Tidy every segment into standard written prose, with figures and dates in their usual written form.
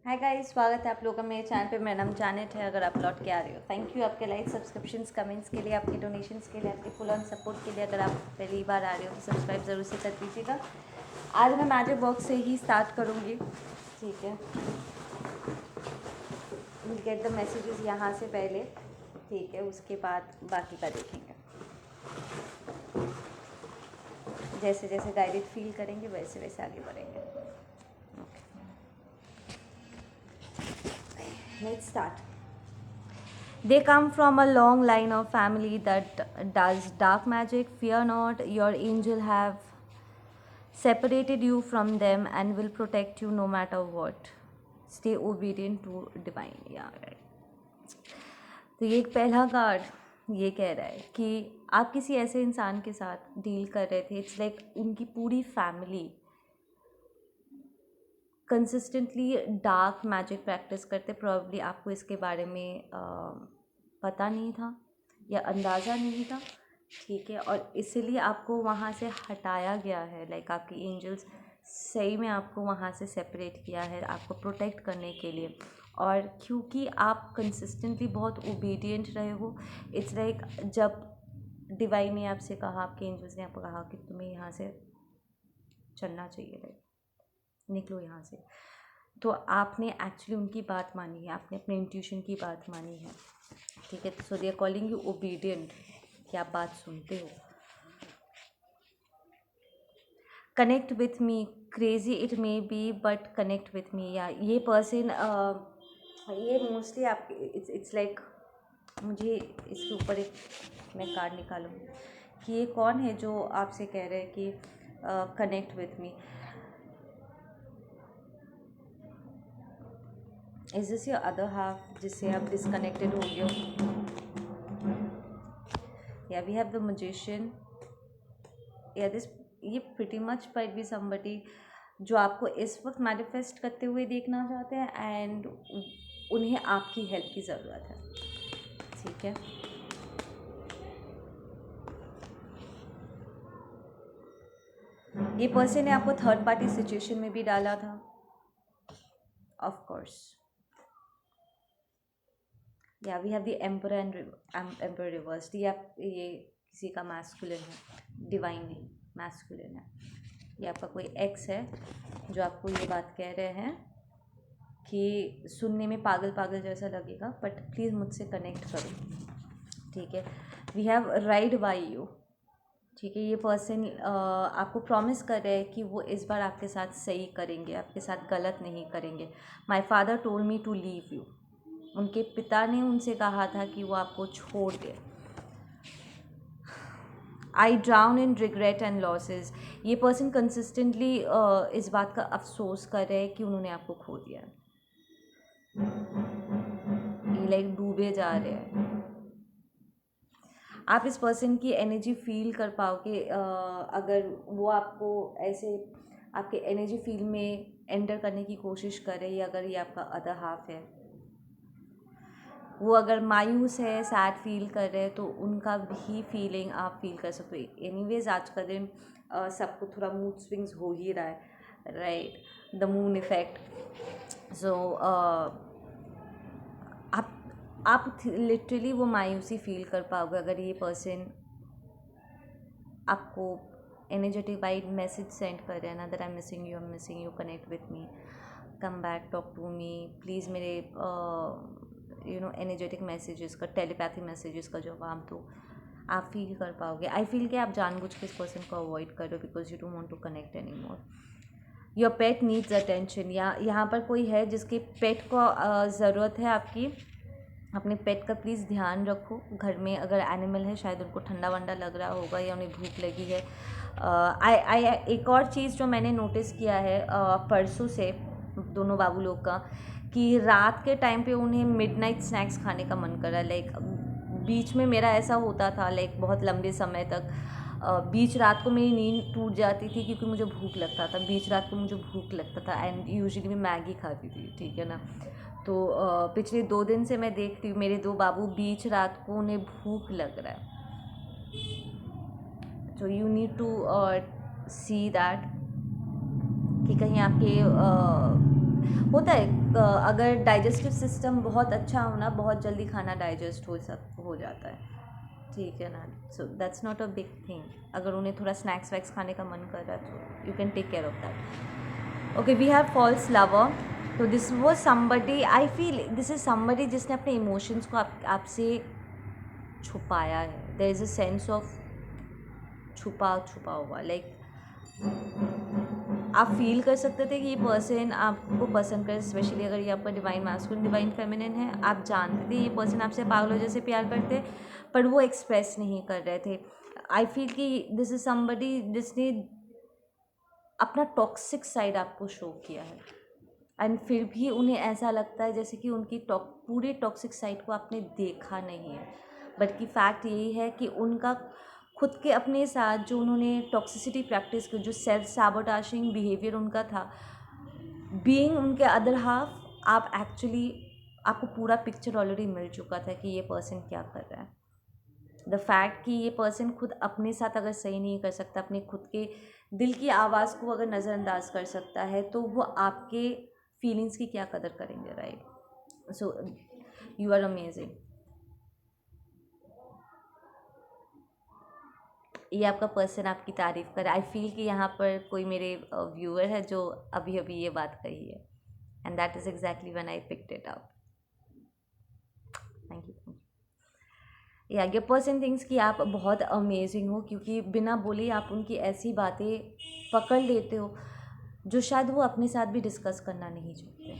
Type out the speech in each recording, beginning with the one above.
Hi guys, स्वागत है आप लोगों का मेरे चैनल पे। मेरा नाम जानत है। अगर आप लौट के आ रहे हो, थैंक यू आपके लाइक, सब्सक्रिप्शंस, कमेंट्स के लिए, आपके डोनेशंस के लिए, आपके फुल ऑन सपोर्ट के लिए। अगर आप पहली बार आ रहे हो तो सब्सक्राइब ज़रूर से कर दीजिएगा। आज मैं मैजिक बॉक्स से ही स्टार्ट करूँगी, ठीक है। गेट द मैसेजेस यहाँ से पहले, ठीक है, उसके बाद बाकी का देखेंगे। जैसे जैसे गाइडेड फील करेंगे वैसे वैसे आगे बढ़ेंगे। Let's start. They come from a long line of family that does dark magic. Fear not, your angel have separated you from them and will protect you no matter what. Stay obedient to divine. Yeah, right. तो ये एक पहला card ये कह रहा है कि आप किसी ऐसे इंसान के साथ डील कर रहे थे। इट्स लाइक उनकी पूरी family consistently dark magic practice करते। प्रॉब्ली आपको इसके बारे में पता नहीं था या अंदाज़ा नहीं था, ठीक है, और इसलिए आपको वहाँ से हटाया गया है। लाइक आपकी एंजल्स सही में आपको वहाँ से सेपरेट किया है आपको प्रोटेक्ट करने के लिए। और क्योंकि आप कंसिस्टेंटली बहुत ओबीडियंट रहे हो, इट्स लाइक जब डिवाइन ने आपसे कहा, आपके एंजल्स ने आपको कहा कि तुम्हें यहाँ से चलना चाहिए, लाइक निकलो यहाँ से, तो आपने एक्चुअली उनकी बात मानी है, आपने अपने इंट्यूशन की बात मानी है, ठीक है। So they are calling you obedient, कि आप बात सुनते हो। Connect with me, crazy it may be but connect with me. या ये पर्सन ये मोस्टली आप इट्स लाइक मुझे इसके ऊपर एक मैं कार्ड निकालूँ कि ये कौन है जो आपसे कह रहे हैं कि connect with me. Is this your other half जिससे आप डिसकनेक्टेड हो गए हो? या वी हैव द मैजिशियन। या दिस ये pretty much might be somebody जो आपको इस वक्त मैनिफेस्ट करते हुए देखना चाहते हैं एंड उन्हें आपकी हेल्प की ज़रूरत है, ठीक है। ये पर्सन ने आपको थर्ड पार्टी सिचुएशन में भी डाला था, ऑफ कोर्स। या we have the emperor and emperor reversed. ये किसी का मैस्कुलिन है, डिवाइन नहीं, मैस्कुलिन है। ये आपका कोई एक्स है जो आपको ये बात कह रहे हैं कि सुनने में पागल पागल जैसा लगेगा बट प्लीज़ मुझसे कनेक्ट करो, ठीक है। We have ride by you, ठीक है। ये पर्सन आपको प्रॉमिस कर रहे हैं कि वो इस बार आपके साथ सही करेंगे, आपके साथ गलत नहीं करेंगे। My father told me to leave you. उनके पिता ने उनसे कहा था कि वो आपको छोड़ दे। I drown in regret and losses. ये पर्सन कंसिस्टेंटली इस बात का अफसोस कर रहे हैं कि उन्होंने आपको खो दिया। ये लाइक डूबे जा रहे हैं। आप इस पर्सन की एनर्जी फील कर पाओगे अगर वो आपको ऐसे आपके एनर्जी फील्ड में एंटर करने की कोशिश करे, या अगर ये आपका अदर हाफ है, वो अगर मायूस है, सैड फील कर रहे हैं, तो उनका भी फीलिंग आप फील कर सकते हो। एनीवेज आज का दिन सबको थोड़ा मूड स्विंग्स हो ही रहा है, राइट, द मून इफेक्ट। सो आप लिटरली वो मायूसी फील कर पाओगे अगर ये पर्सन आपको एनर्जेटिक वाइड मैसेज सेंड कर रहे हैं ना, that I am missing you, connect with me, come back, talk to me please. मेरे एनर्जेटिक मैसेजेस का, टेलीपैथी मैसेजेस का जवाब दो। आप फील कर पाओगे। आई फील कि आप जानबूझ के इस पर्सन को अवॉइड कर रहे हो because you don't want to connect any more. Your pet needs attention. या यहाँ पर कोई है जिसके पेट को ज़रूरत है आपकी। अपने पेट का प्लीज़ ध्यान रखो। घर में अगर एनिमल है, शायद उनको ठंडा वंडा लग रहा होगा या उन्हें भूख लगी है। एक और चीज़ जो मैंने नोटिस किया है परसों से दोनों बाबू लोग का, कि रात के टाइम पे उन्हें मिडनाइट स्नैक्स खाने का मन कर रहा है। लाइक बीच में मेरा ऐसा होता था, लाइक बहुत लंबे समय तक बीच रात को मेरी नींद टूट जाती थी क्योंकि मुझे भूख लगता था। बीच रात को मुझे भूख लगता था एंड यूजुअली मैं मैगी खाती थी, ठीक है ना। तो पिछले 2 दिन से मैं देखती हूँ मेरे 2 बाबू बीच रात को उन्हें भूख लग रहा है। तो you need to see that कि कहीं आपके होता है अगर डाइजेस्टिव सिस्टम बहुत अच्छा हो ना, बहुत जल्दी खाना डाइजेस्ट हो जाता है, ठीक है ना. So that's not a big thing. अगर उन्हें थोड़ा स्नैक्स वैक्स खाने का मन कर रहा है तो you can take care of that. Okay, we have false lover. तो दिस वो somebody, I feel this is somebody जिसने अपने इमोशंस को आपसे छुपाया है. There is a sense of छुपा हुआ, लाइक आप फील कर सकते थे कि ये पर्सन आपको पसंद करे, स्पेशली अगर ये आपका डिवाइन मैस्कुलिन डिवाइन फेमिनिन है. आप जानते थे ये पर्सन आपसे पागलों जैसे प्यार करते, पर वो एक्सप्रेस नहीं कर रहे थे. आई फील कि दिस इज समबडी जिसने अपना टॉक्सिक साइड आपको शो किया है, एंड फिर भी उन्हें ऐसा लगता है जैसे कि उनकी पूरे टॉक्सिक साइड को आपने देखा नहीं है. बट की फैक्ट यही है कि उनका खुद के अपने साथ जो उन्होंने टॉक्सिसिटी प्रैक्टिस की, जो सेल्फ सैबोटाजिंग बिहेवियर उनका था, बीइंग उनके अदर हाफ, आप एक्चुअली आपको पूरा पिक्चर ऑलरेडी मिल चुका था कि ये पर्सन क्या कर रहा है. द फैक्ट कि ये पर्सन खुद अपने साथ अगर सही नहीं कर सकता, अपने खुद के दिल की आवाज़ को अगर नज़रअंदाज कर सकता है, तो वो आपके फीलिंग्स की क्या कदर करेंगे, right. So you are amazing. ये आपका पर्सन आपकी तारीफ़ करे. आई फील कि यहाँ पर कोई मेरे व्यूअर है जो अभी अभी ये बात कही है, and that is exactly when I picked it up. Thank you. या ये पर्सन थिंक्स कि आप बहुत अमेजिंग हो, क्योंकि बिना बोले आप उनकी ऐसी बातें पकड़ लेते हो जो शायद वो अपने साथ भी डिस्कस करना नहीं चाहते.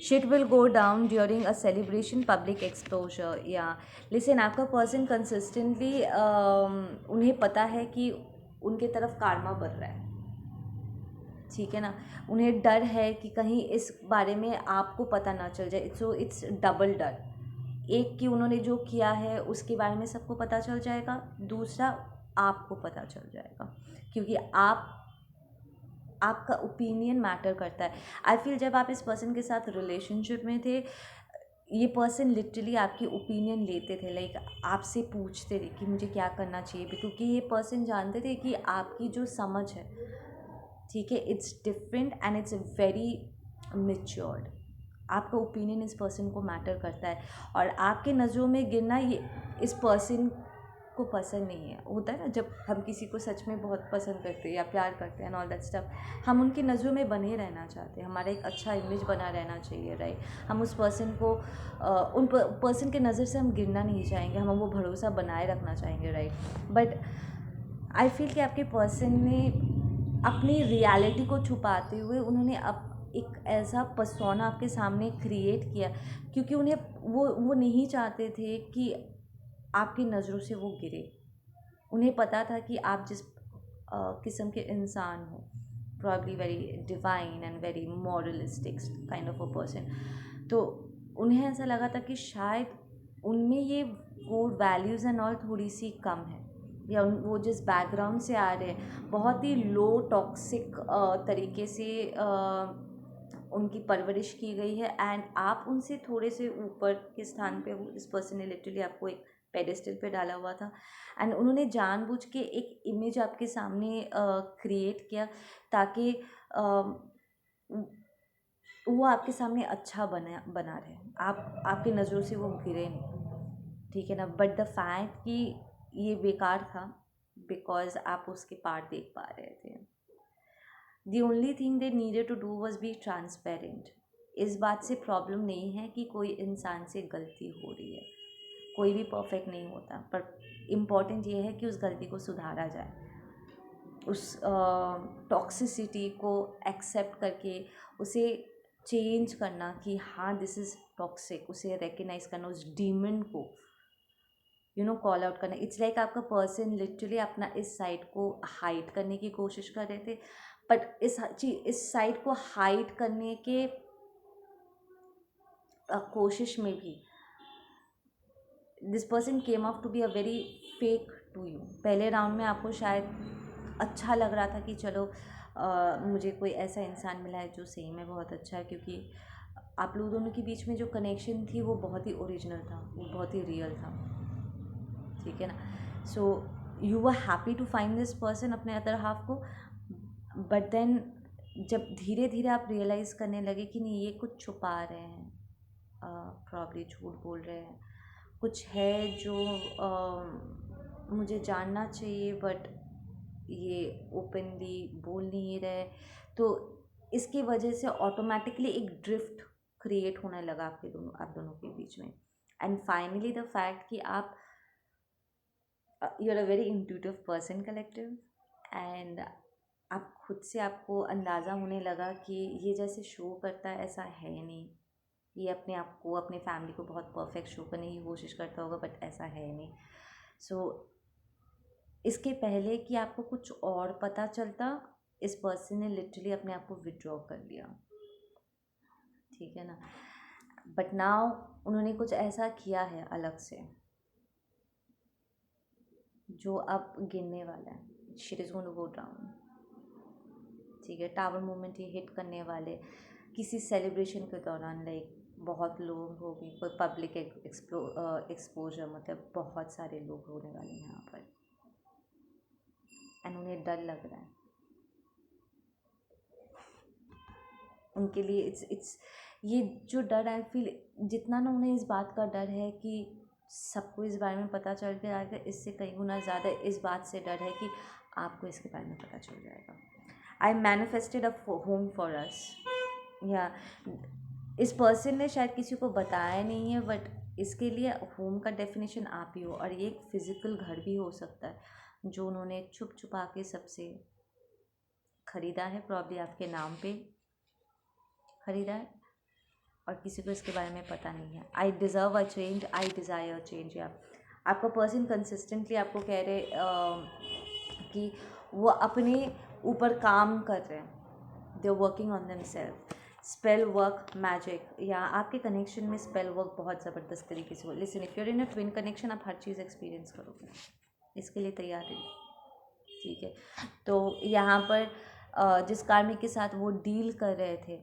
Shit will go down during a celebration, public exposure. या लिसन, आपका पर्सन कंसिस्टेंटली उन्हें पता है कि उनके तरफ कार्मा बढ़ रहा है, ठीक है ना. उन्हें डर है कि कहीं इस बारे में आपको पता ना चल जाए. सो इट्स डबल डर. एक कि उन्होंने जो किया है उसके बारे में सबको पता चल जाएगा, दूसरा आपको पता चल जाएगा, क्योंकि आपका ओपिनियन मैटर करता है. आई फील जब आप इस पर्सन के साथ रिलेशनशिप में थे, ये पर्सन लिटरली आपकी ओपिनियन लेते थे, लाइक आपसे पूछते थे कि मुझे क्या करना चाहिए, क्योंकि ये पर्सन जानते थे कि आपकी जो समझ है, ठीक है, it's different and it's very matured. आपका ओपिनियन इस पर्सन को मैटर करता है, और आपके नज़रों में गिरना ये इस पर्सन को पसंद नहीं है. होता है ना, जब हम किसी को सच में बहुत पसंद करते हैं या प्यार करते हैं एंड ऑल दैट स्टफ, हम उनकी नज़रों में बने रहना चाहते हैं, हमारा एक अच्छा इमेज बना रहना चाहिए, राइट. हम उस पर्सन को उन पर्सन के नज़र से हम गिरना नहीं चाहेंगे, हम वो भरोसा बनाए रखना चाहेंगे, राइट. बट आई फील कि आपके पर्सन ने अपनी रियलिटी को छुपाते हुए उन्होंने एक ऐसा पर्सोना आपके सामने क्रिएट किया, क्योंकि उन्हें वो नहीं चाहते थे कि आपकी नज़रों से वो गिरे. उन्हें पता था कि आप जिस किस्म के इंसान हो, probably very divine and very moralistic kind of a person, तो उन्हें ऐसा लगा था कि शायद उनमें ये वो वैल्यूज़ एंड ऑल थोड़ी सी कम है, या वो जिस बैकग्राउंड से आ रहे हैं, बहुत ही लो टॉक्सिक तरीके से उनकी परवरिश की गई है, एंड आप उनसे थोड़े से ऊपर के स्थान पे हो. इस पर्सन ने लिटरली आपको एक पेडेस्टल पे डाला हुआ था, एंड उन्होंने जानबूझ के एक इमेज आपके सामने क्रिएट किया ताकि वो आपके सामने अच्छा बना रहे, आपकी नज़रों से वो गिरे नहीं, ठीक है ना. बट द फैक्ट कि ये बेकार था बिकॉज आप उसके पार्ट देख पा रहे थे. The only thing they needed to do was be transparent. इस बात से प्रॉब्लम नहीं है कि कोई इंसान से गलती हो रही है, कोई भी परफेक्ट नहीं होता, पर इम्पॉर्टेंट ये है कि उस गलती को सुधारा जाए, उस टॉक्सिसिटी को एक्सेप्ट करके उसे चेंज करना कि हाँ दिस इज़ टॉक्सिक, उसे रिकग्नाइज करना, उस डीमन को कॉल आउट करना. इट्स लाइक आपका पर्सन लिटरली अपना इस साइड को हाइड करने की कोशिश कर रहे थे, बट इस साइड को हाइड करने के कोशिश में भी this person came out to be a very fake to you. पहले राउंड में आपको शायद अच्छा लग रहा था कि चलो मुझे कोई ऐसा इंसान मिला है जो सही में बहुत अच्छा है, क्योंकि आप लोग दोनों के बीच में जो कनेक्शन थी वो बहुत ही ओरिजिनल था, वो बहुत ही रियल था, ठीक है ना. So you were happy to find this person, अपने अदर हाफ को, बट देन जब धीरे धीरे आप रियलाइज़ करने लगे कि नहीं ये कुछ छुपा रहे हैं, प्रॉब्ली झूठ बोल रहे हैं, कुछ है जो मुझे जानना चाहिए बट ये ओपनली बोल नहीं रहे, तो इसकी वजह से ऑटोमेटिकली एक ड्रिफ्ट क्रिएट होने लगा आप दोनों के बीच में। एंड फाइनली द फैक्ट कि आप you are a very intuitive person collective, and आप खुद से आपको अंदाज़ा होने लगा कि ये जैसे शो करता है ऐसा है नहीं, ये अपने आप को अपने फैमिली को बहुत परफेक्ट शो करने की कोशिश करता होगा बट ऐसा है नहीं। सो इसके पहले कि आपको कुछ और पता चलता, इस पर्सन ने लिटरली अपने आप को विड्रॉ कर लिया, ठीक है ना। बट नाउ उन्होंने कुछ ऐसा किया है अलग से जो अब गिरने वाला है। Shit is going to go down, ठीक है। टावर मूवमेंट ये हिट करने वाले किसी सेलिब्रेशन के दौरान, लाइक बहुत लोग हो गए, कोई पब्लिक एक्सपोजर, मतलब बहुत सारे लोग होने वाले हैं यहाँ पर, एंड उन्हें डर लग रहा है। उनके लिए इट्स ये जो डर आई फील, जितना ना उन्हें इस बात का डर है कि सबको इस बारे में पता चल के आएगा, इससे कई गुना ज़्यादा इस बात से डर है कि आपको इसके बारे में पता चल जाएगा। आई manifested a home for us, या इस पर्सन ने शायद किसी को बताया नहीं है बट इसके लिए होम का डेफिनेशन आप ही हो, और ये एक फिज़िकल घर भी हो सकता है जो उन्होंने छुप छुपा के सबसे ख़रीदा है, प्रॉब्ली आपके नाम पे ख़रीदा है और किसी को इसके बारे में पता नहीं है। I deserve a change, I desire change. या आपका पर्सन कंसिस्टेंटली आपको कह रहे कि वो अपने ऊपर काम कर रहे हैं, they are working on themselves. Spell work, magic, या आपके कनेक्शन में स्पेल वर्क बहुत ज़बरदस्त तरीके से हो। Listen, if you're in a twin connection आप हर चीज़ एक्सपीरियंस करोगे, इसके लिए तैयार है, ठीक है। तो यहाँ पर जिस कार्मिक के साथ वो डील कर रहे थे,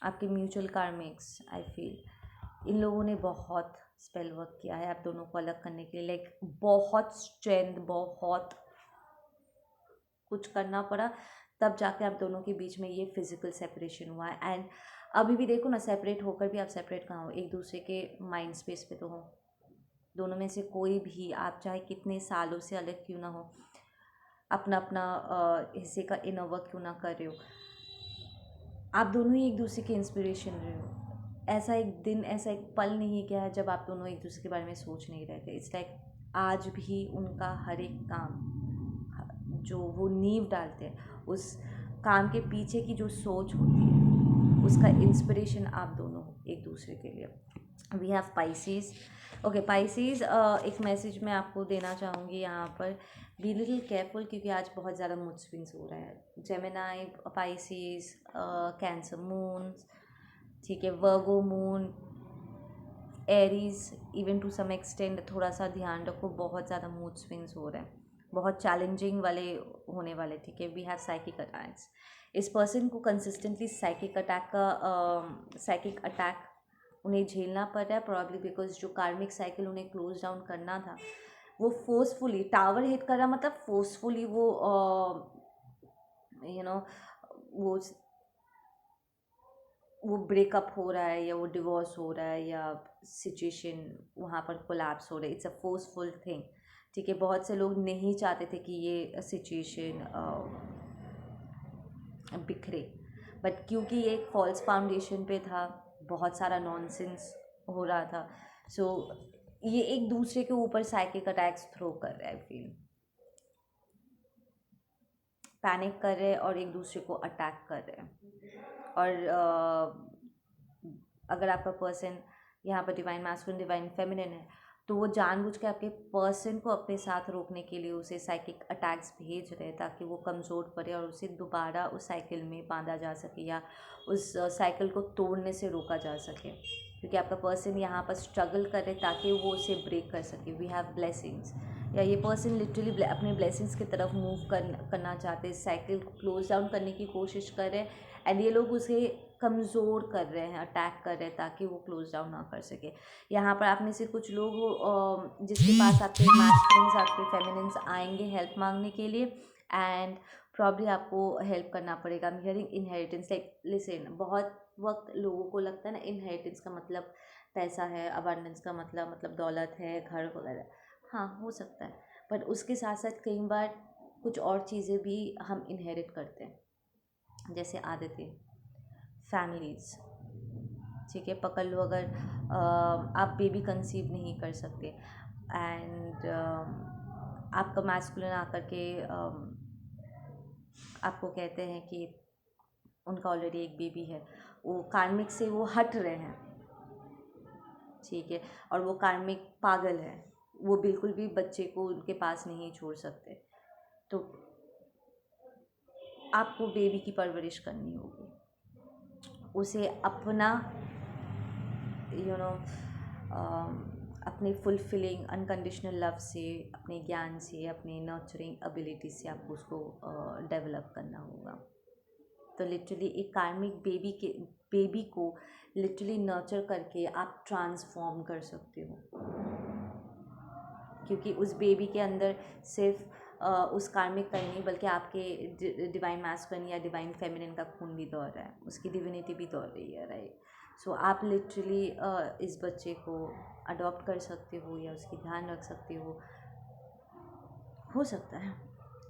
आपके म्यूचुअल कार्मिक्स, आई फील इन लोगों ने बहुत स्पेल वर्क किया है आप दोनों को अलग करने के लिए, लाइक बहुत स्ट्रेंथ, बहुत कुछ करना पड़ा, तब जाके आप दोनों के बीच में ये फिज़िकल सेपरेशन हुआ है। एंड अभी भी देखो ना, सेपरेट होकर भी आप सेपरेट कहाँ हो, एक दूसरे के माइंड स्पेस पे तो हो। दोनों में से कोई भी, आप चाहे कितने सालों से अलग क्यों ना हो, अपना अपना हिस्से का इनर वर्क क्यों ना कर रहे हो, आप दोनों ही एक दूसरे के इंस्पिरेशन रहे हो। ऐसा एक दिन, ऐसा एक पल नहीं गया है जब आप दोनों एक दूसरे के बारे में सोच नहीं रहे थे। इट्स लाइक आज भी उनका हर एक काम जो वो नींव डालते हैं, उस काम के पीछे की जो सोच होती है, उसका इंस्पिरेशन आप दोनों एक दूसरे के लिए। We have Pisces. Okay Pisces, एक मैसेज मैं आपको देना चाहूँगी यहाँ पर, बी लिटिल केयरफुल, क्योंकि आज बहुत ज़्यादा मूड स्विंग्स हो रहा है। जेमिनाई, पाइसेस, कैंसर मून, ठीक है, Virgo moon, Aries, even to some extent, थोड़ा सा ध्यान रखो, बहुत ज़्यादा मूड स्विंग्स हो रहे हैं, बहुत चैलेंजिंग वाले होने वाले, ठीक है। We have psychic attacks. इस पर्सन को कंसिस्टेंटली साइकिक अटैक उन्हें झेलना पड़ रहा है, प्रॉब्ली बिकॉज जो कार्मिक साइकिल उन्हें क्लोज डाउन करना था वो फोर्सफुली टावर हिट कर रहा, मतलब फोर्सफुली वो वो ब्रेकअप हो रहा है, या वो डिवोर्स हो रहा है, या सिचुएशन वहाँ पर कोलैप्स हो रहा है। इट्स अ फोर्सफुल थिंग, ठीक है। बहुत से लोग नहीं चाहते थे कि ये सिचुएशन बिखरे, बट क्योंकि ये एक फॉल्स फाउंडेशन पे था, बहुत सारा नॉनसेंस हो रहा था, सो ये एक दूसरे के ऊपर साइकिक अटैक्स थ्रो कर रहे हैं, फील पैनिक कर रहे हैं और एक दूसरे को अटैक कर रहे हैं। और अगर आपका पर्सन यहाँ पर डिवाइन मैस्कुलिन, डिवाइन फेमिनिन है, तो वो जानबूझ के आपके पर्सन को अपने साथ रोकने के लिए उसे साइकिक अटैक्स भेज रहे हैं, ताकि वो कमज़ोर पड़े और उसे दोबारा उस साइकिल में बांधा जा सके, या उस साइकिल को तोड़ने से रोका जा सके, क्योंकि आपका पर्सन यहाँ पर स्ट्रगल करे ताकि वो उसे ब्रेक कर सके। वी हैव ब्लेसिंग्स, या ये पर्सन लिटरली अपने ब्लेसिंग्स की तरफ मूव करना चाहते हैं, साइकिल को क्लोज डाउन करने की कोशिश कर रहे हैं, एंड ये लोग उसे कमज़ोर कर रहे हैं, अटैक कर रहे हैं, ताकि वो क्लोज डाउन ना कर सके। यहाँ पर आप में से कुछ लोग हो जिसके पास आपके मैस्कुलिन्स, आपके फेमिनिन्स आएंगे हेल्प मांगने के लिए, एंड प्रॉब्ली आपको हेल्प करना पड़ेगा। I am hearing inheritance, like listen, बहुत वक्त लोगों को लगता है ना इनहेरिटेंस का मतलब पैसा है, अबंडेंस का मतलब दौलत है, घर वगैरह। हाँ, हो सकता है, बट उसके साथ साथ कई बार कुछ और चीज़ें भी हम इनहेरिट करते हैं, जैसे आदतें, फैमिलीज़। ठीक है, पकड़ लो अगर आप बेबी कंसीव नहीं कर सकते एंड आपका मैस्कुलिन आकर के आपको कहते हैं कि उनका ऑलरेडी एक बेबी है, वो कार्मिक से वो हट रहे हैं, ठीक है, और वो कार्मिक पागल है, वो बिल्कुल भी बच्चे को उनके पास नहीं छोड़ सकते, तो आपको बेबी की परवरिश करनी होगी, उसे अपना अपने फुलफिलिंग अनकंडीशनल लव से, अपने ज्ञान से, अपने नर्चरिंग एबिलिटी से आपको उसको डेवलप करना होगा। तो लिटरली एक कार्मिक बेबी को लिटरली नर्चर करके आप ट्रांसफॉर्म कर सकते हो, क्योंकि उस बेबी के अंदर सिर्फ उस कार्मिक का ही नहीं बल्कि आपके डिवाइन मैस्कुलिन या डिवाइन फेमिनिन का खून भी दौड़ रहा है, उसकी डिविनिटी भी दौड़ रही है, राइट। सो आप लिटरली इस बच्चे को अडॉप्ट कर सकते हो या उसकी ध्यान रख सकते हो सकता है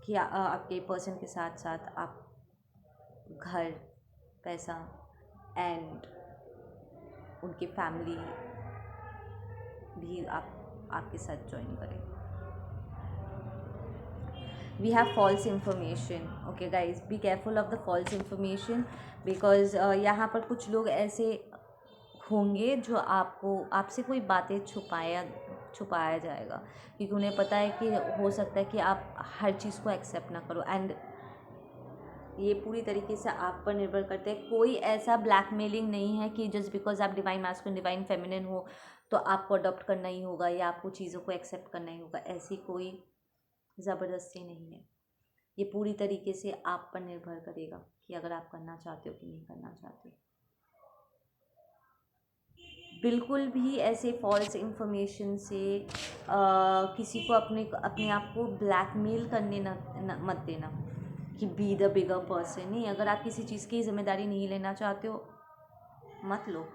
कि आपके पर्सन के साथ साथ आप घर, पैसा एंड उनकी फैमिली भी आपके साथ ज्वाइन करें। We have false information, okay guys, be careful of the false information because यहाँ पर कुछ लोग ऐसे होंगे जो आपसे कोई बातें छुपाया जाएगा, क्योंकि उन्हें पता है कि हो सकता है कि आप हर चीज़ को एक्सेप्ट ना करो, एंड ये पूरी तरीके से आप पर निर्भर करते हैं। कोई ऐसा ब्लैकमेलिंग नहीं है कि जस्ट बिकॉज आप डिवाइन मैस्कुलिन डिवाइन फेमिनिन हो तो आपको अडॉप्ट करना ही होगा या आपको चीज़ों को एक्सेप्ट करना ही होगा, ऐसी कोई ज़बरदस्ती नहीं है। ये पूरी तरीके से आप पर निर्भर करेगा कि अगर आप करना चाहते हो कि नहीं करना चाहते। बिल्कुल भी ऐसे फॉल्स इंफॉर्मेशन से किसी को अपने आप को ब्लैकमेल करने मत देना कि बी द बिगर पर्सन। नहीं, अगर आप किसी चीज़ की जिम्मेदारी नहीं लेना चाहते हो मत लो।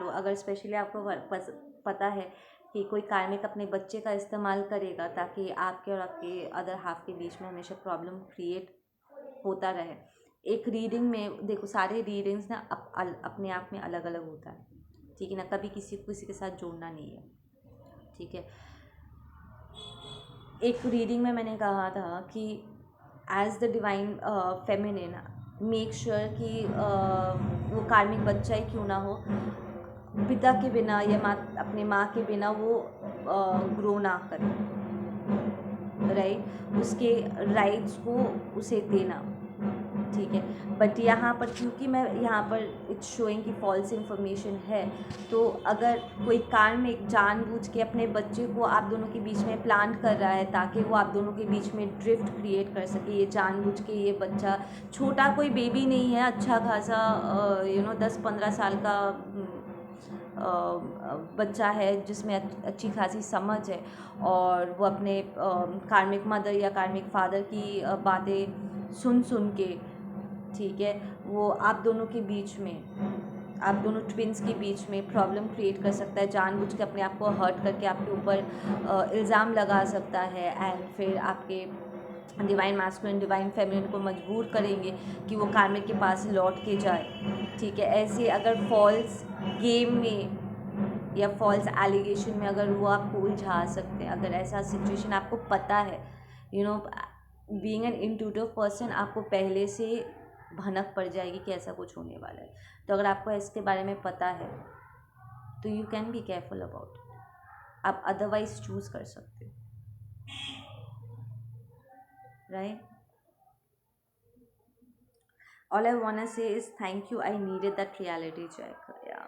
अगर स्पेशली आपको पता है कि कोई कार्मिक अपने बच्चे का इस्तेमाल करेगा ताकि आपके और आपके अदर हाफ के बीच में हमेशा प्रॉब्लम क्रिएट होता रहे। एक रीडिंग में देखो, सारे रीडिंग्स ना अपने आप में अलग अलग होता है, ठीक है ना, कभी किसी के साथ जोड़ना नहीं है, ठीक है। एक रीडिंग में मैंने कहा था कि as the divine feminine make sure कि वो कार्मिक बच्चा ही क्यों ना हो, पिता के बिना या अपने माँ के बिना वो ग्रो ना करे, राइट, उसके राइट्स को उसे देना, ठीक है। बट यहाँ पर क्योंकि मैं यहाँ पर इट्स शोइंग कि फॉल्स इन्फॉर्मेशन है, तो अगर कोई कार्मिक जानबूझ के अपने बच्चे को आप दोनों के बीच में प्लांट कर रहा है ताकि वो आप दोनों के बीच में ड्रिफ्ट क्रिएट कर सके, ये जानबूझ के, ये बच्चा छोटा कोई बेबी नहीं है, अच्छा खासा 10-15 साल का बच्चा है जिसमें अच्छी खासी समझ है, और वो अपने कार्मिक मदर या कार्मिक फादर की बातें सुन के, ठीक है, वो आप दोनों के बीच में, आप दोनों ट्विन्स के बीच में प्रॉब्लम क्रिएट कर सकता है, जानबूझ के अपने आप को हर्ट करके आपके ऊपर इल्ज़ाम लगा सकता है, एंड फिर आपके डिवाइन मैस्कुलिन डिवाइन फेमिनिन को मजबूर करेंगे कि वो कार्मिक के पास लौट के जाए, ठीक है। ऐसे अगर फॉल्स गेम में या फॉल्स एलिगेशन में अगर वो आपको उलझा सकते हैं, अगर ऐसा सिचुएशन आपको पता है, बीइंग एन इंट्यूटिव पर्सन, आपको पहले से भनक पड़ जाएगी कि ऐसा कुछ होने वाला है, तो अगर आपको इसके बारे में पता है तो you can be careful about it, आप अदरवाइज चूज़ कर सकते हो, right. All I wanna say is thank you. I needed that reality check. Yeah.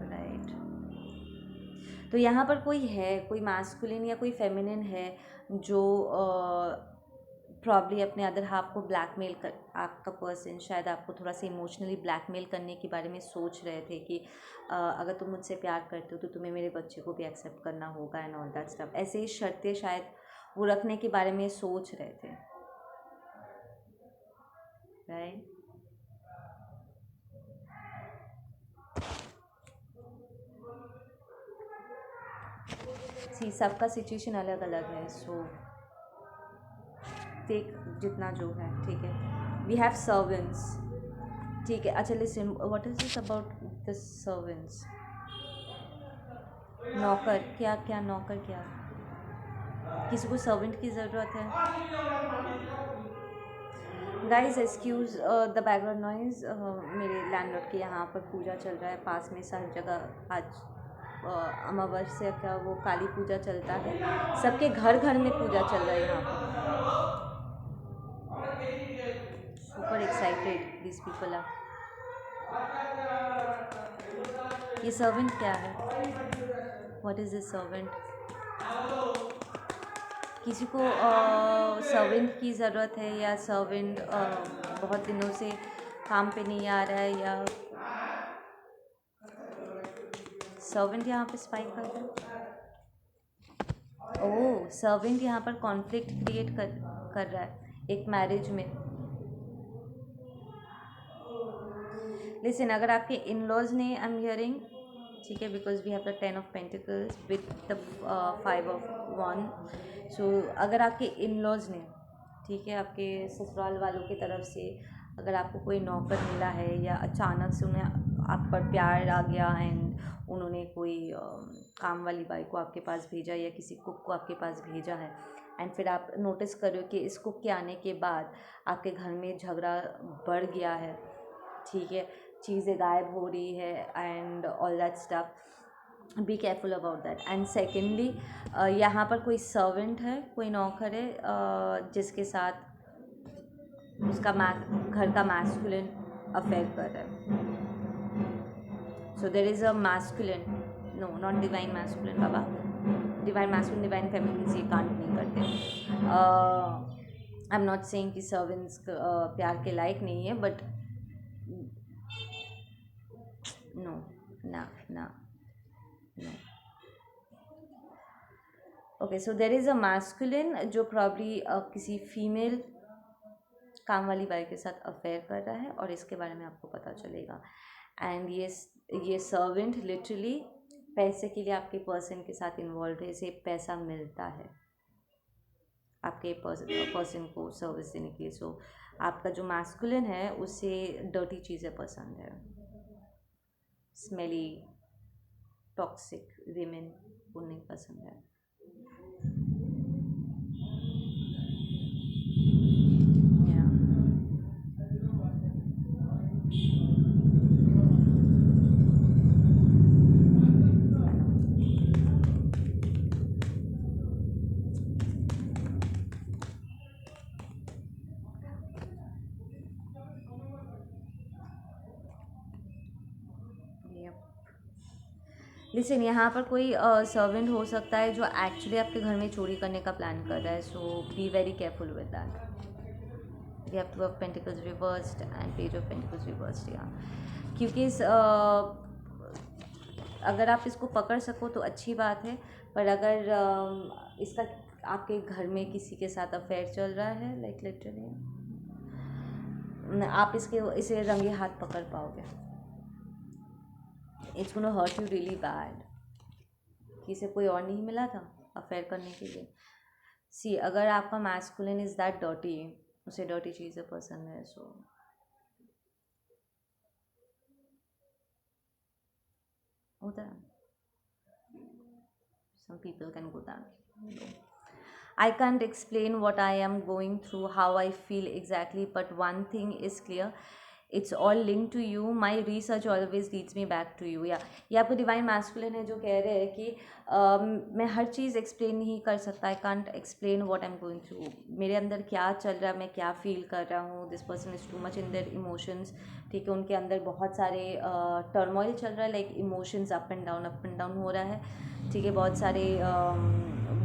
Right. तो यहाँ पर कोई मैस्कुलिन या कोई फेमिनिन है जो प्रॉब्ली अपने अदर हाफ को ब्लैकमेल कर, आपका पर्सन शायद आपको थोड़ा सा इमोशनली ब्लैकमेल करने के बारे में सोच रहे थे कि अगर तुम मुझसे प्यार करते हो तो तुम्हें मेरे बच्चे को भी एक्सेप्ट करना होगा एंड ऑल दैट स्टफ। ऐसे ही शर्तें शायद वो रखने के बारे में सोच रहे थे, राइट। सी सबका सिचुएशन अलग अलग है, सो टेक जितना जो है, ठीक है। वी हैव सर्वेंट्स, ठीक है। अच्छा listen, what is this about the servants? नौकर क्या? क्या नौकर क्या? किसी को सर्वेंट की ज़रूरत है? Guys excuse the background noise, मेरे लैंडलॉर्ड के यहाँ पर पूजा चल रहा है पास में हर जगह। आज अमावस्या का वो काली पूजा चलता है, सबके घर घर में पूजा चल रहा है यहाँ पर। Super excited this people are. ये सर्वेंट क्या है? What is this servant? किसी को सर्वेंट की ज़रूरत है, या सर्वेंट बहुत दिनों से काम पे नहीं आ रहा है, या सर्वेंट यहाँ पे स्पाइक कर रहा है। ओह, सर्वेंट यहाँ पर कॉन्फ्लिक्ट क्रिएट कर रहा है एक मैरिज में। लिसन, अगर आपके इन लॉज ने, आई एम हियरिंग, ठीक है, because we have the 10 of pentacles with the 5 of one. So अगर आपके इन लॉज ने, ठीक है, आपके ससुराल वालों की तरफ से अगर आपको कोई नौकर मिला है, या अचानक से उन्हें आप पर प्यार आ गया एंड उन्होंने कोई काम वाली बाई को आपके पास भेजा, या किसी कुक को आपके पास भेजा है, एंड फिर आप नोटिस कर रहे हो कि इस कुक के आने के बाद आपके घर में झगड़ा बढ़ गया है, ठीक है, चीज़ें गायब हो रही है and all that stuff, be careful about that. And secondly, यहाँ पर कोई सर्वेंट है, कोई नौकर है जिसके साथ उसका घर का मैस्कुलिन अफेयर कर रहा है। So there is a masculine, no not divine masculine बाबा, डिवाइन मैस्कुलिन डिवाइन फेमिनिन से कांट नहीं करते। आई एम नॉट सेइंग कि सर्वेंट्स प्यार के लायक नहीं है, बट नो ना ना no. Okay, so there is a masculine जो प्रॉब्ली किसी फीमेल काम वाली बाई के साथ अफेयर कर रहा है, और इसके बारे में आपको पता चलेगा। एंड ये सर्वेंट लिटरली पैसे के लिए आपके पर्सन के साथ इन्वॉल्व है, इसे पैसा मिलता है आपके पर्सन को सर्विस देने के लिए। सो आपका जो मैस्कुलिन है उसे डर्टी चीज़ें पसंद है, स्मेली टॉक्सिक विमेन को नहीं पसंद है। लिसन, यहाँ पर कोई सर्वेंट हो सकता है जो एक्चुअली आपके घर में चोरी करने का प्लान कर रहा है, so be very careful with that. We have 2 of pentacles reversed and page of pentacles reversed, यहाँ क्योंकि अगर आप इसको पकड़ सको तो अच्छी बात है, पर अगर इसका आपके घर में किसी के साथ अफेयर चल रहा है, लाइक लिटरली आप इसे रंगे हाथ पकड़ पाओगे। It's gonna hurt you really bad कि इसे कोई और नहीं मिला था अफेयर करने के लिए। सी, अगर आपका मैस्कुलिन इज़ दैट डर्टी, उसे डर्टी चीज़ें पसंद है, सो होता है, some people can go that. I can't explain what I am going through, how I feel exactly, but one thing is clear, it's all linked to you. My research always leads me back to you. ये आपको divine masculine है जो कह रहे हैं कि मैं हर चीज़ explain नहीं कर सकता, I can't explain what I am going through, मेरे अंदर क्या चल रहा है, मैं क्या फील कर रहा हूँ, this person is too much in their emotions, ठीक है, उनके अंदर बहुत सारे टर्मोइल चल रहा है, like emotions up and down हो रहा है, ठीक है, बहुत सारे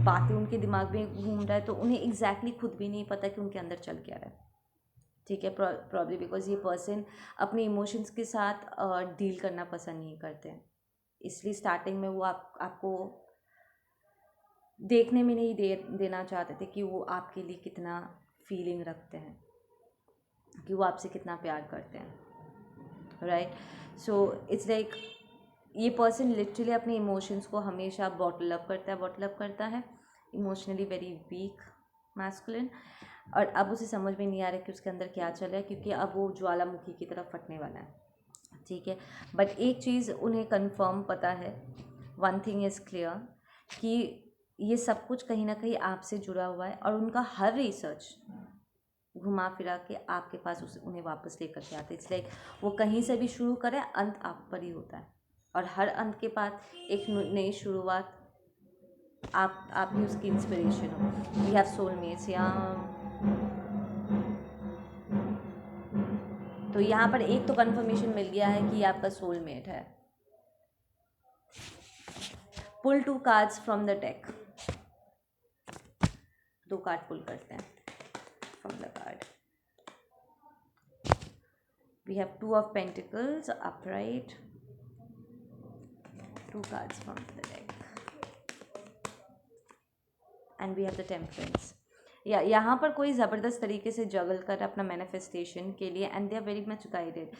बातें उनके दिमाग में घूम रहा है, तो उन्हें एग्जैक्टली खुद भी नहीं पता कि उनके अंदर चल क्या रहा है। ठीक है, प्रॉब्ली बिकॉज ये पर्सन अपने इमोशंस के साथ डील करना पसंद नहीं करते हैं, इसलिए स्टार्टिंग में वो आपको देखने में नहीं देना चाहते थे कि वो आपके लिए कितना फीलिंग रखते हैं, कि वो आपसे कितना प्यार करते हैं, राइट। सो इट्स लाइक ये पर्सन लिटरली अपने इमोशंस को हमेशा बॉटल अप करता है, इमोशनली वेरी वीक मैस्कुलिन, और अब उसे समझ में नहीं आ रहा कि उसके अंदर क्या चल रहा है, क्योंकि अब वो ज्वालामुखी की तरफ फटने वाला है। ठीक है, बट एक चीज़ उन्हें कंफर्म पता है, वन थिंग इज़ क्लियर, कि ये सब कुछ कहीं ना कहीं आपसे जुड़ा हुआ है, और उनका हर रिसर्च घुमा फिरा के आपके पास उन्हें वापस लेकर के आते। इट्स लाइक वो कहीं से भी शुरू करें, अंत आप पर ही होता है, और हर अंत के बाद एक नई शुरुआत आप ही उसकी इंस्पिरेशन हो। We have soulmates. तो यहाँ पर एक तो कंफर्मेशन मिल गया है कि ये आपका सोलमेट है। Pull 2 cards from the deck, 2 card pull करते हैं from the card. We have 2 of Pentacles upright, 2 cards from the deck, and we have the Temperance. यहाँ पर कोई ज़बरदस्त तरीके से जगल कर अपना मैनिफेस्टेशन के लिए, and they are very much guided.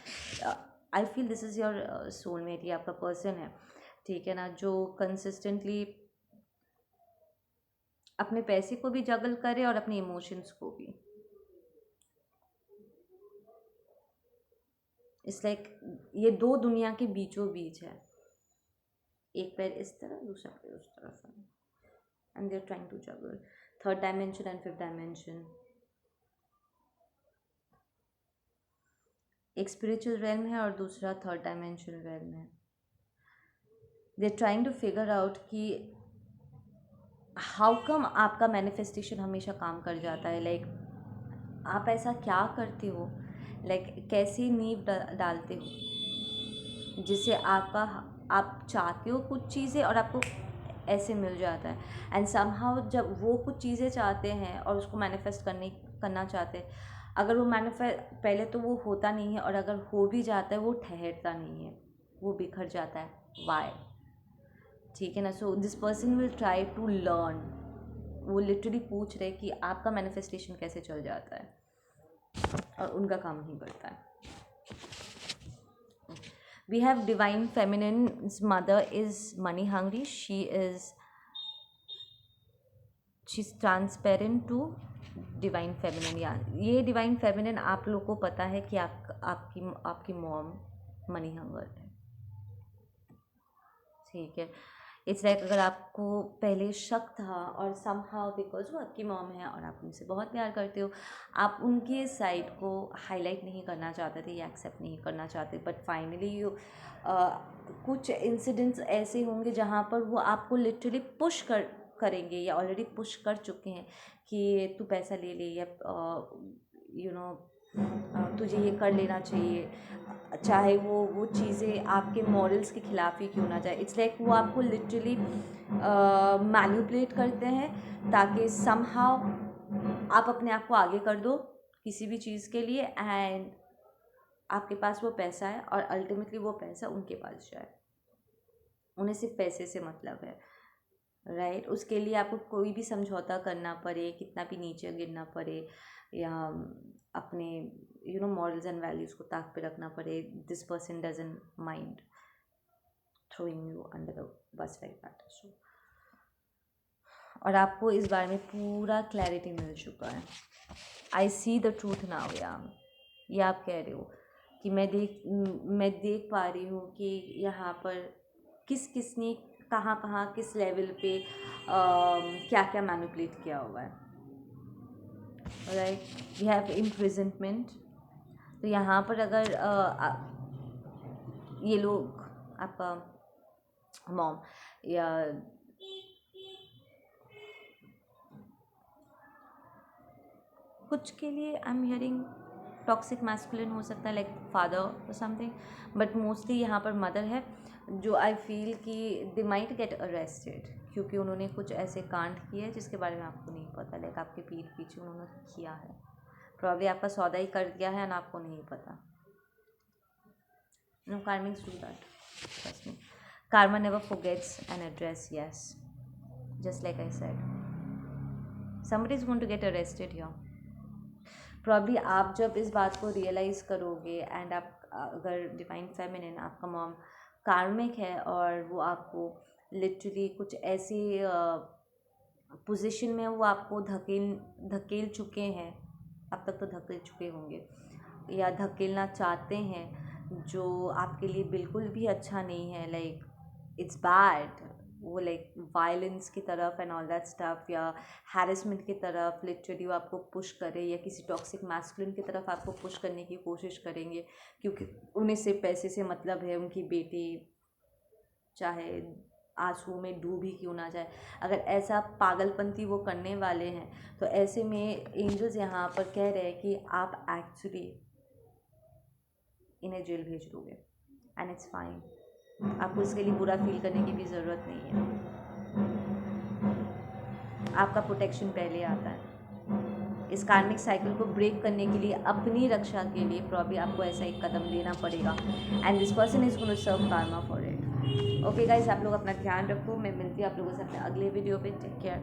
I feel this is your soulmate, ये आपका पर्सन है, ठीक है ना, जो कंसिस्टेंटली अपने पैसे को भी जगल करे और अपने इमोशंस को भी। इट्स लाइक ये 2 दुनिया के बीचों बीच है, एक पैर इस तरफ, दूसरा पैर उस तरफ है, and they are trying to juggle 3rd dimension and 5th dimension. एक स्पिरिचुअल रेल्म है और दूसरा 3rd डायमेंशनल रेल्म है। They are trying to figure out कि हाउ कम आपका मैनिफेस्टेशन हमेशा काम कर जाता है, लाइक आप ऐसा क्या करते हो, लाइक कैसी नींव डालते हो जिससे आप चाहते हो कुछ चीज़ें और आपको ऐसे मिल जाता है, एंड समहाउ जब वो कुछ चीज़ें चाहते हैं और उसको मैनिफेस्ट करना चाहते हैं, अगर वो पहले तो वो होता नहीं है, और अगर हो भी जाता है वो ठहरता नहीं है, वो बिखर जाता है। वाई? ठीक है ना। So this person will try to learn, वो लिटरली पूछ रहे कि आपका मैनिफेस्टेशन कैसे चल जाता है, और उनका काम नहीं बढ़ता है। We have divine feminine's mother is money hungry. She's transparent to divine feminine। या ये divine feminine आप लोग को पता है कि आपकी मॉम मनी हंगर है, ठीक है। इट्स लाइक अगर आपको पहले शक था, और समहाउ बिकॉज वो आपकी मॉम है और आप उनसे बहुत प्यार करते हो, आप उनके साइड को हाईलाइट नहीं करना चाहते थे या एक्सेप्ट नहीं करना चाहते, बट फाइनली कुछ इंसिडेंट्स ऐसे होंगे जहाँ पर वो आपको लिटरली पुश करेंगे या ऑलरेडी पुश कर चुके हैं कि तू पैसा ले ले, या तुझे ये कर लेना चाहिए, चाहे वो चीज़ें आपके मॉरल्स के खिलाफ ही क्यों ना जाए। इट्स लाइक वो आपको लिटरली मैनिपुलेट करते हैं ताकि समहाउ आप अपने आप को आगे कर दो किसी भी चीज़ के लिए, एंड आपके पास वो पैसा है और अल्टीमेटली वो पैसा उनके पास जाए। उन्हें सिर्फ पैसे से मतलब है, राइट। उसके लिए आपको कोई भी समझौता करना पड़े, कितना भी नीचे गिरना पड़े, या अपने मॉरल्स एंड वैल्यूज़ को ताक पे रखना पड़े, this person doesn't mind throwing you under the bus like that. So और आपको इस बारे में पूरा क्लैरिटी मिल चुका है। आई सी द ट्रूथ नाउ। ये आप कह रहे हो कि मैं देख पा रही हूँ कि यहाँ पर किसने कहाँ किस लेवल पे क्या क्या मैनिपुलेट किया हुआ है, राइट। We have imprisonment. तो यहाँ पर अगर ये लोग आपका मॉम या कुछ के लिए I am hearing toxic masculine हो सकता है, लाइक फादर और समथिंग, बट मोस्टली यहाँ पर मदर है, जो आई फील कि दे माइट गेट अरेस्टेड, क्योंकि उन्होंने कुछ ऐसे कांड किए हैं जिसके बारे में आपको नहीं पता, लाइक आपके पीठ पीछे उन्होंने किया है, प्रॉब्ली आपका सौदा ही कर दिया है एंड आपको नहीं पता. No, karmics do that. Trust me. Karma never forgets an address, yes. Just like I said. Somebody is going to get arrested here. Probably आप जब इस बात को रियलाइज़ करोगे एंड आप अगर डिवाइन फेमिनिन आपका मॉम कार्मिक है और वो आपको लिटरली कुछ ऐसी पोजीशन में वो आपको धकेल चुके हैं, अब तक तो धकेल चुके होंगे या धकेलना चाहते हैं, जो आपके लिए बिल्कुल भी अच्छा नहीं है, लाइक इट्स बैड, वो लाइक वायलेंस की तरफ एंड ऑल दैट स्टफ या हैरेसमेंट की तरफ लिटरली वो आपको पुश करे या किसी टॉक्सिक मैस्कुलिन की तरफ आपको पुश करने की कोशिश करेंगे, क्योंकि उन्हें सिर्फ पैसे से मतलब है. उनकी बेटी चाहे आंसू में डूब ही क्यों ना जाए. अगर ऐसा पागलपंती वो करने वाले हैं तो ऐसे में एंजल्स यहाँ पर कह रहे हैं कि आप एक्चुअली इन्हें जेल भेज दोगे एंड इट्स फाइन. आपको इसके लिए बुरा फील करने की भी ज़रूरत नहीं है. आपका प्रोटेक्शन पहले आता है. इस कार्मिक साइकिल को ब्रेक करने के लिए, अपनी रक्षा के लिए प्रॉब्ली आपको ऐसा एक कदम लेना पड़ेगा and this person is going to serve karma for it. Okay guys, आप लोग अपना ध्यान रखो. मैं मिलती हूँ आप लोगों से अपने अगले वीडियो पे. Take care.